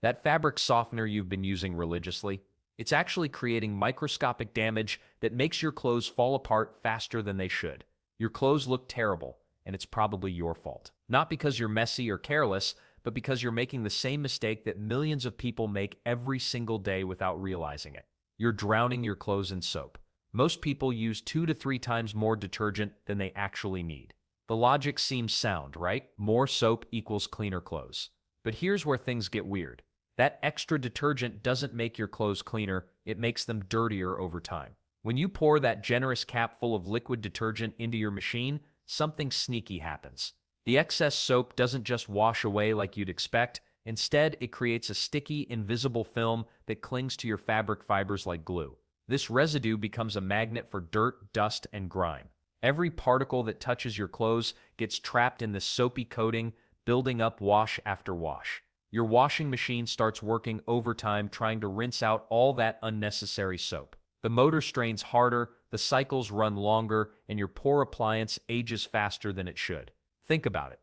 That fabric softener you've been using religiously, it's actually creating microscopic damage that makes your clothes fall apart faster than they should. Your clothes look terrible, and it's probably your fault. Not because you're messy or careless, but because you're making the same mistake that millions of people make every single day without realizing it. You're drowning your clothes in soap. Most people use 2 to 3 times more detergent than they actually need. The logic seems sound, right? More soap equals cleaner clothes. But here's where things get weird. That extra detergent doesn't make your clothes cleaner, it makes them dirtier over time. When you pour that generous cap full of liquid detergent into your machine, something sneaky happens. The excess soap doesn't just wash away like you'd expect. Instead, it creates a sticky, invisible film that clings to your fabric fibers like glue. This residue becomes a magnet for dirt, dust, and grime. Every particle that touches your clothes gets trapped in this soapy coating, building up wash after wash. Your washing machine starts working overtime trying to rinse out all that unnecessary soap. The motor strains harder, the cycles run longer, and your poor appliance ages faster than it should. Think about it.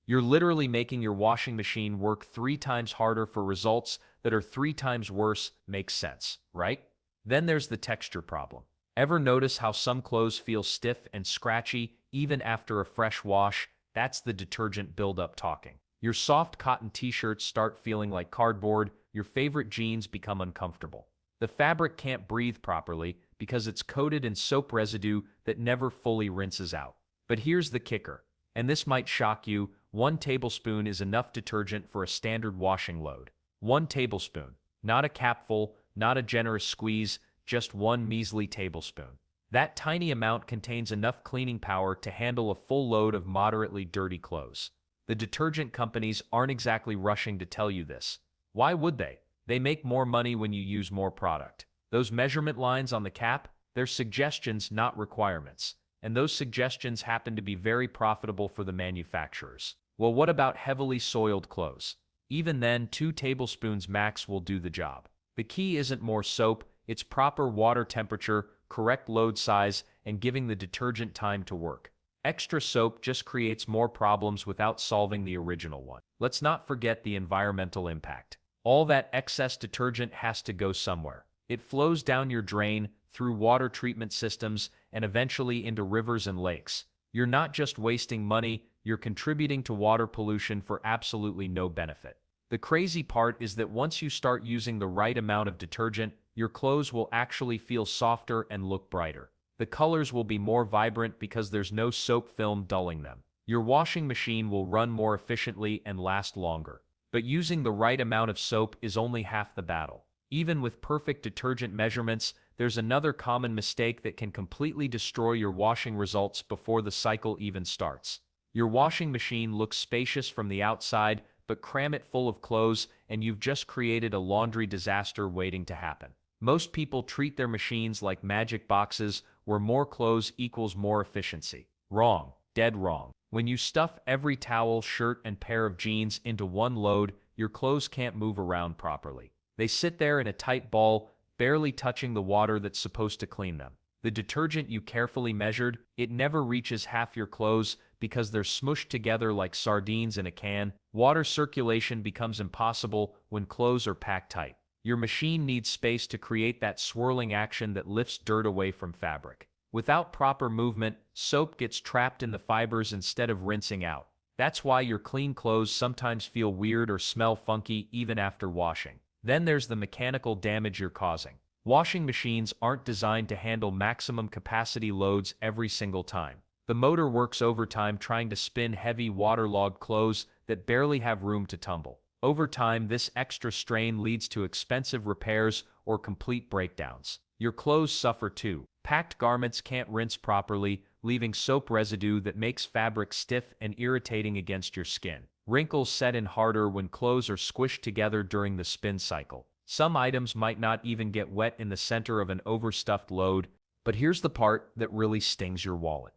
You're literally making your washing machine work 3 times harder for results that are 3 times worse. Makes sense, right? Then there's the texture problem. Ever notice how some clothes feel stiff and scratchy even after a fresh wash? That's the detergent buildup talking. Your soft cotton t-shirts start feeling like cardboard, your favorite jeans become uncomfortable. The fabric can't breathe properly because it's coated in soap residue that never fully rinses out. But here's the kicker, and this might shock you, 1 tablespoon is enough detergent for a standard washing load. 1 tablespoon, not a capful, not a generous squeeze, just 1 measly tablespoon. That tiny amount contains enough cleaning power to handle a full load of moderately dirty clothes. The detergent companies aren't exactly rushing to tell you this. Why would they? They make more money when you use more product. Those measurement lines on the cap, they're suggestions, not requirements. And those suggestions happen to be very profitable for the manufacturers. Well, what about heavily soiled clothes? Even then, 2 tablespoons max will do the job. The key isn't more soap, it's proper water temperature, correct load size, and giving the detergent time to work. Extra soap just creates more problems without solving the original one. Let's not forget the environmental impact. All that excess detergent has to go somewhere. It flows down your drain, through water treatment systems, and eventually into rivers and lakes. You're not just wasting money, you're contributing to water pollution for absolutely no benefit. The crazy part is that once you start using the right amount of detergent, your clothes will actually feel softer and look brighter. The colors will be more vibrant because there's no soap film dulling them. Your washing machine will run more efficiently and last longer. But using the right amount of soap is only half the battle. Even with perfect detergent measurements, there's another common mistake that can completely destroy your washing results before the cycle even starts. Your washing machine looks spacious from the outside, but cram it full of clothes and you've just created a laundry disaster waiting to happen. Most people treat their machines like magic boxes where more clothes equals more efficiency. Wrong. Dead wrong. When you stuff every towel, shirt, and pair of jeans into one load, your clothes can't move around properly. They sit there in a tight ball, barely touching the water that's supposed to clean them. The detergent you carefully measured, it never reaches half your clothes because they're smushed together like sardines in a can. Water circulation becomes impossible when clothes are packed tight. Your machine needs space to create that swirling action that lifts dirt away from fabric. Without proper movement, soap gets trapped in the fibers instead of rinsing out. That's why your clean clothes sometimes feel weird or smell funky even after washing. Then there's the mechanical damage you're causing. Washing machines aren't designed to handle maximum capacity loads every single time. The motor works overtime trying to spin heavy waterlogged clothes that barely have room to tumble. Over time, this extra strain leads to expensive repairs or complete breakdowns. Your clothes suffer too. Packed garments can't rinse properly, leaving soap residue that makes fabric stiff and irritating against your skin. Wrinkles set in harder when clothes are squished together during the spin cycle. Some items might not even get wet in the center of an overstuffed load, but here's the part that really stings your wallet.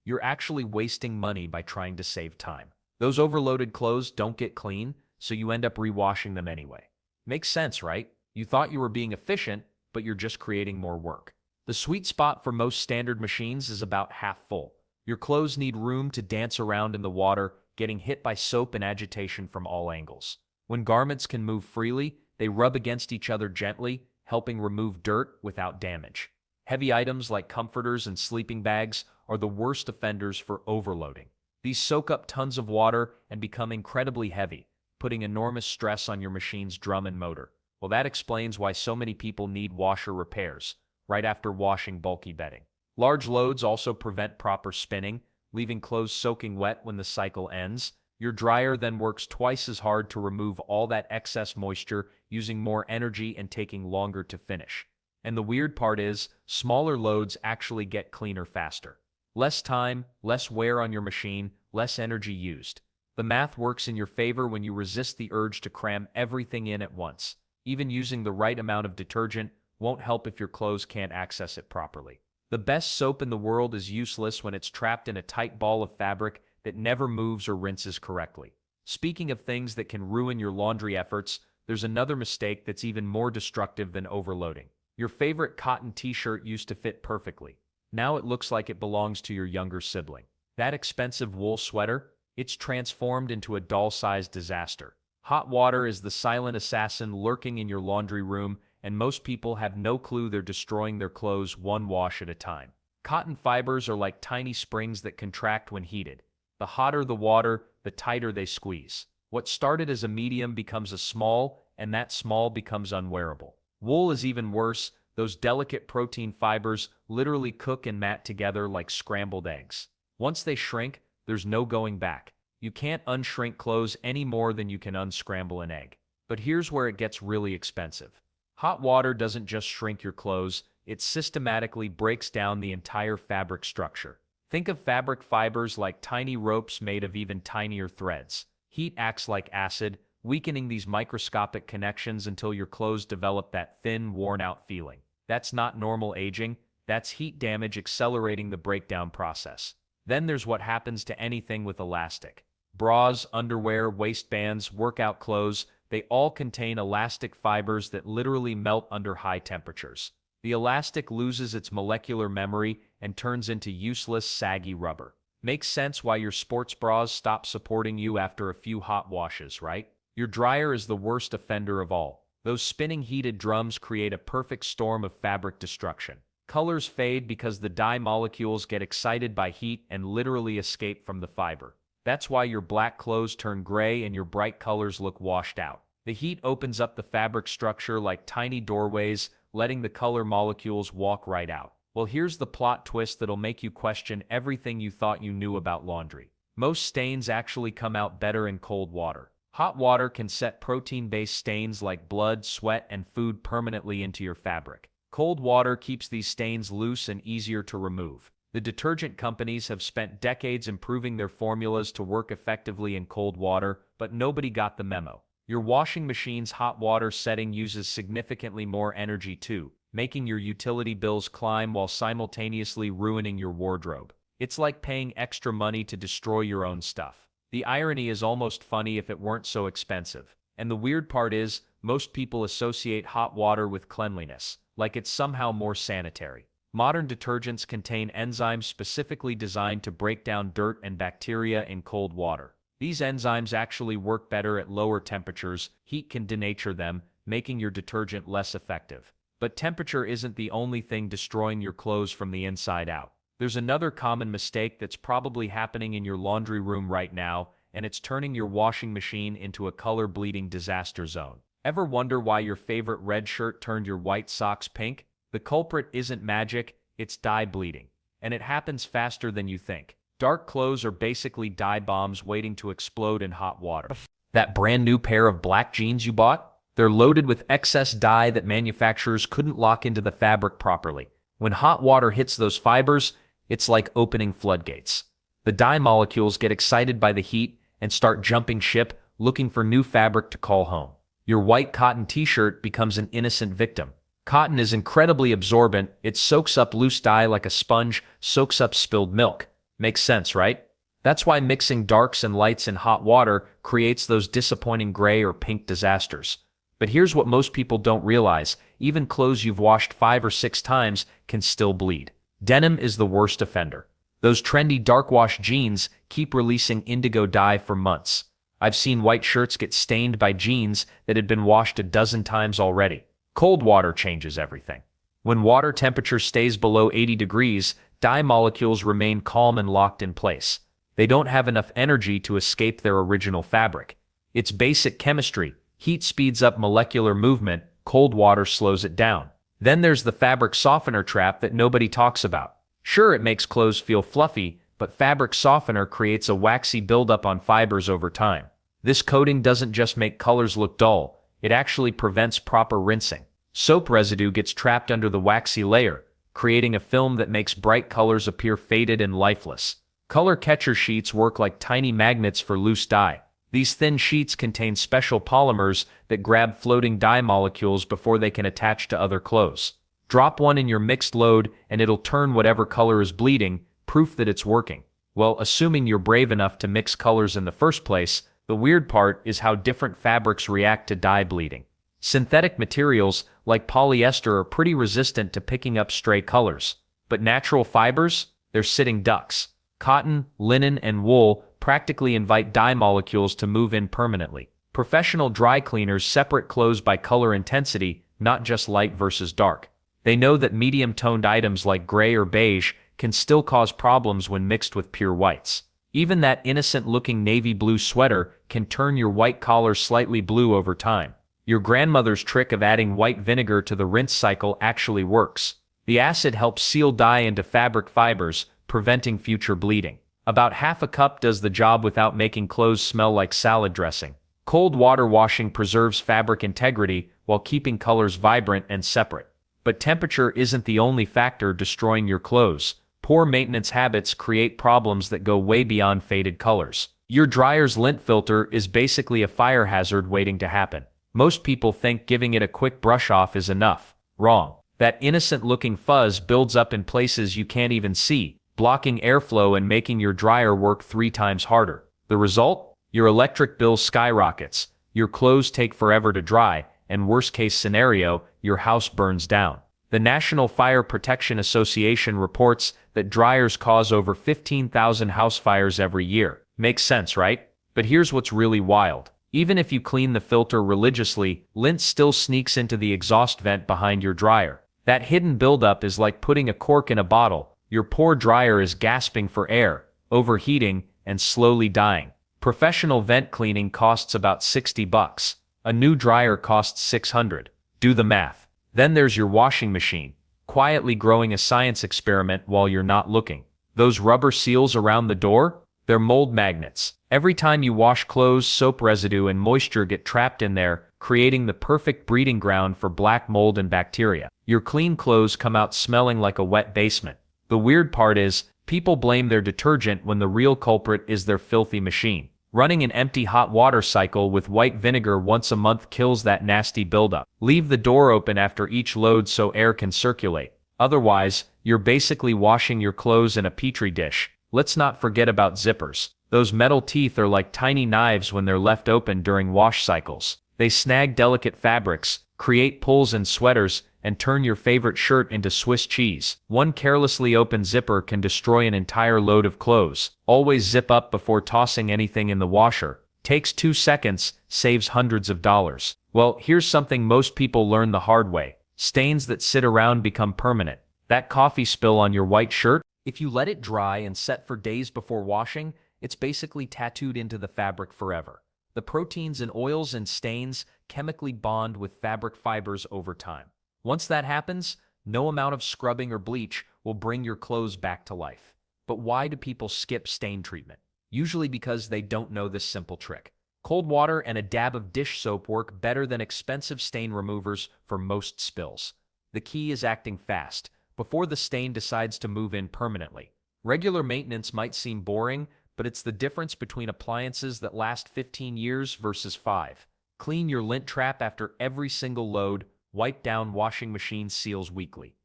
You're actually wasting money by trying to save time. Those overloaded clothes don't get clean, so you end up rewashing them anyway. Makes sense, right? You thought you were being efficient, but you're just creating more work. The sweet spot for most standard machines is about half full. Your clothes need room to dance around in the water, getting hit by soap and agitation from all angles. When garments can move freely, they rub against each other gently, helping remove dirt without damage. Heavy items like comforters and sleeping bags are the worst offenders for overloading. These soak up tons of water and become incredibly heavy, putting enormous stress on your machine's drum and motor. Well, that explains why so many people need washer repairs right after washing bulky bedding. Large loads also prevent proper spinning, leaving clothes soaking wet when the cycle ends. Your dryer then works twice as hard to remove all that excess moisture, using more energy and taking longer to finish. And the weird part is, smaller loads actually get cleaner faster. Less time, less wear on your machine, less energy used. The math works in your favor when you resist the urge to cram everything in at once. Even using the right amount of detergent won't help if your clothes can't access it properly. The best soap in the world is useless when it's trapped in a tight ball of fabric that never moves or rinses correctly. Speaking of things that can ruin your laundry efforts, there's another mistake that's even more destructive than overloading. Your favorite cotton t-shirt used to fit perfectly. Now it looks like it belongs to your younger sibling. That expensive wool sweater, it's transformed into a doll-sized disaster. Hot water is the silent assassin lurking in your laundry room, and most people have no clue they're destroying their clothes one wash at a time. Cotton fibers are like tiny springs that contract when heated. The hotter the water, the tighter they squeeze. What started as a medium becomes a small, and that small becomes unwearable. Wool is even worse. Those delicate protein fibers literally cook and mat together like scrambled eggs. Once they shrink, there's no going back. You can't unshrink clothes any more than you can unscramble an egg. But here's where it gets really expensive. Hot water doesn't just shrink your clothes, it systematically breaks down the entire fabric structure. Think of fabric fibers like tiny ropes made of even tinier threads. Heat acts like acid, weakening these microscopic connections until your clothes develop that thin, worn-out feeling. That's not normal aging, that's heat damage accelerating the breakdown process. Then there's what happens to anything with elastic. Bras, underwear, waistbands, workout clothes, they all contain elastic fibers that literally melt under high temperatures. The elastic loses its molecular memory and turns into useless, saggy rubber. Makes sense why your sports bras stop supporting you after a few hot washes, right? Your dryer is the worst offender of all. Those spinning heated drums create a perfect storm of fabric destruction. Colors fade because the dye molecules get excited by heat and literally escape from the fiber. That's why your black clothes turn gray and your bright colors look washed out. The heat opens up the fabric structure like tiny doorways, letting the color molecules walk right out. Well, here's the plot twist that'll make you question everything you thought you knew about laundry. Most stains actually come out better in cold water. Hot water can set protein-based stains like blood, sweat, and food permanently into your fabric. Cold water keeps these stains loose and easier to remove. The detergent companies have spent decades improving their formulas to work effectively in cold water, but nobody got the memo. Your washing machine's hot water setting uses significantly more energy too, making your utility bills climb while simultaneously ruining your wardrobe. It's like paying extra money to destroy your own stuff. The irony is almost funny if it weren't so expensive. And the weird part is, most people associate hot water with cleanliness, like it's somehow more sanitary. Modern detergents contain enzymes specifically designed to break down dirt and bacteria in cold water. These enzymes actually work better at lower temperatures. Heat can denature them, making your detergent less effective. But temperature isn't the only thing destroying your clothes from the inside out. There's another common mistake that's probably happening in your laundry room right now, and it's turning your washing machine into a color-bleeding disaster zone. Ever wonder why your favorite red shirt turned your white socks pink? The culprit isn't magic, it's dye bleeding. And it happens faster than you think. Dark clothes are basically dye bombs waiting to explode in hot water. That brand new pair of black jeans you bought? They're loaded with excess dye that manufacturers couldn't lock into the fabric properly. When hot water hits those fibers, it's like opening floodgates. The dye molecules get excited by the heat and start jumping ship, looking for new fabric to call home. Your white cotton t-shirt becomes an innocent victim. Cotton is incredibly absorbent. It soaks up loose dye like a sponge, soaks up spilled milk. Makes sense, right? That's why mixing darks and lights in hot water creates those disappointing gray or pink disasters. But here's what most people don't realize. Even clothes you've washed 5 or 6 times can still bleed. Denim is the worst offender. Those trendy dark wash jeans keep releasing indigo dye for months. I've seen white shirts get stained by jeans that had been washed a dozen times already. Cold water changes everything. When water temperature stays below 80 degrees, dye molecules remain calm and locked in place. They don't have enough energy to escape their original fabric. It's basic chemistry. Heat speeds up molecular movement, cold water slows it down. Then there's the fabric softener trap that nobody talks about. Sure, it makes clothes feel fluffy, but fabric softener creates a waxy buildup on fibers over time. This coating doesn't just make colors look dull, it actually prevents proper rinsing. Soap residue gets trapped under the waxy layer, creating a film that makes bright colors appear faded and lifeless. Color catcher sheets work like tiny magnets for loose dye. These thin sheets contain special polymers that grab floating dye molecules before they can attach to other clothes. Drop one in your mixed load and it'll turn whatever color is bleeding, proof that it's working. Well, assuming you're brave enough to mix colors in the first place, the weird part is how different fabrics react to dye bleeding. Synthetic materials, like polyester, are pretty resistant to picking up stray colors. But natural fibers? They're sitting ducks. Cotton, linen, and wool practically invite dye molecules to move in permanently. Professional dry cleaners separate clothes by color intensity, not just light versus dark. They know that medium-toned items like gray or beige can still cause problems when mixed with pure whites. Even that innocent-looking navy blue sweater can turn your white collar slightly blue over time. Your grandmother's trick of adding white vinegar to the rinse cycle actually works. The acid helps seal dye into fabric fibers, preventing future bleeding. About half a cup does the job without making clothes smell like salad dressing. Cold water washing preserves fabric integrity while keeping colors vibrant and separate. But temperature isn't the only factor destroying your clothes. Poor maintenance habits create problems that go way beyond faded colors. Your dryer's lint filter is basically a fire hazard waiting to happen. Most people think giving it a quick brush off is enough. Wrong. That innocent-looking fuzz builds up in places you can't even see, blocking airflow and making your dryer work 3 times harder. The result? Your electric bill skyrockets, your clothes take forever to dry, and worst-case scenario, your house burns down. The National Fire Protection Association reports that dryers cause over 15,000 house fires every year. Makes sense, right? But here's what's really wild. Even if you clean the filter religiously, lint still sneaks into the exhaust vent behind your dryer. That hidden buildup is like putting a cork in a bottle. Your poor dryer is gasping for air, overheating, and slowly dying. Professional vent cleaning costs about $60. A new dryer costs $600. Do the math. Then there's your washing machine, quietly growing a science experiment while you're not looking. Those rubber seals around the door? They're mold magnets. Every time you wash clothes, soap residue and moisture get trapped in there, creating the perfect breeding ground for black mold and bacteria. Your clean clothes come out smelling like a wet basement. The weird part is, people blame their detergent when the real culprit is their filthy machine. Running an empty hot water cycle with white vinegar once a month kills that nasty buildup. Leave the door open after each load so air can circulate. Otherwise, you're basically washing your clothes in a petri dish. Let's not forget about zippers. Those metal teeth are like tiny knives when they're left open during wash cycles. They snag delicate fabrics, create pulls in sweaters, and turn your favorite shirt into Swiss cheese. One carelessly opened zipper can destroy an entire load of clothes. Always zip up before tossing anything in the washer. Takes 2 seconds, saves hundreds of dollars. Well, here's something most people learn the hard way. Stains that sit around become permanent. That coffee spill on your white shirt? If you let it dry and set for days before washing, it's basically tattooed into the fabric forever. The proteins and oils and stains chemically bond with fabric fibers over time. Once that happens, no amount of scrubbing or bleach will bring your clothes back to life. But why do people skip stain treatment? Usually because they don't know this simple trick. Cold water and a dab of dish soap work better than expensive stain removers for most spills. The key is acting fast, before the stain decides to move in permanently. Regular maintenance might seem boring, but it's the difference between appliances that last 15 years versus 5. Clean your lint trap after every single load. Wipe down washing machine seals weekly.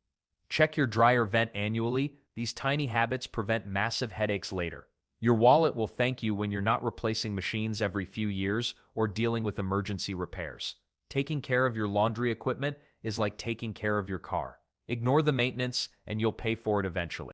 Check your dryer vent annually. These tiny habits prevent massive headaches later. Your wallet will thank you when you're not replacing machines every few years or dealing with emergency repairs. Taking care of your laundry equipment is like taking care of your car. Ignore the maintenance and you'll pay for it eventually.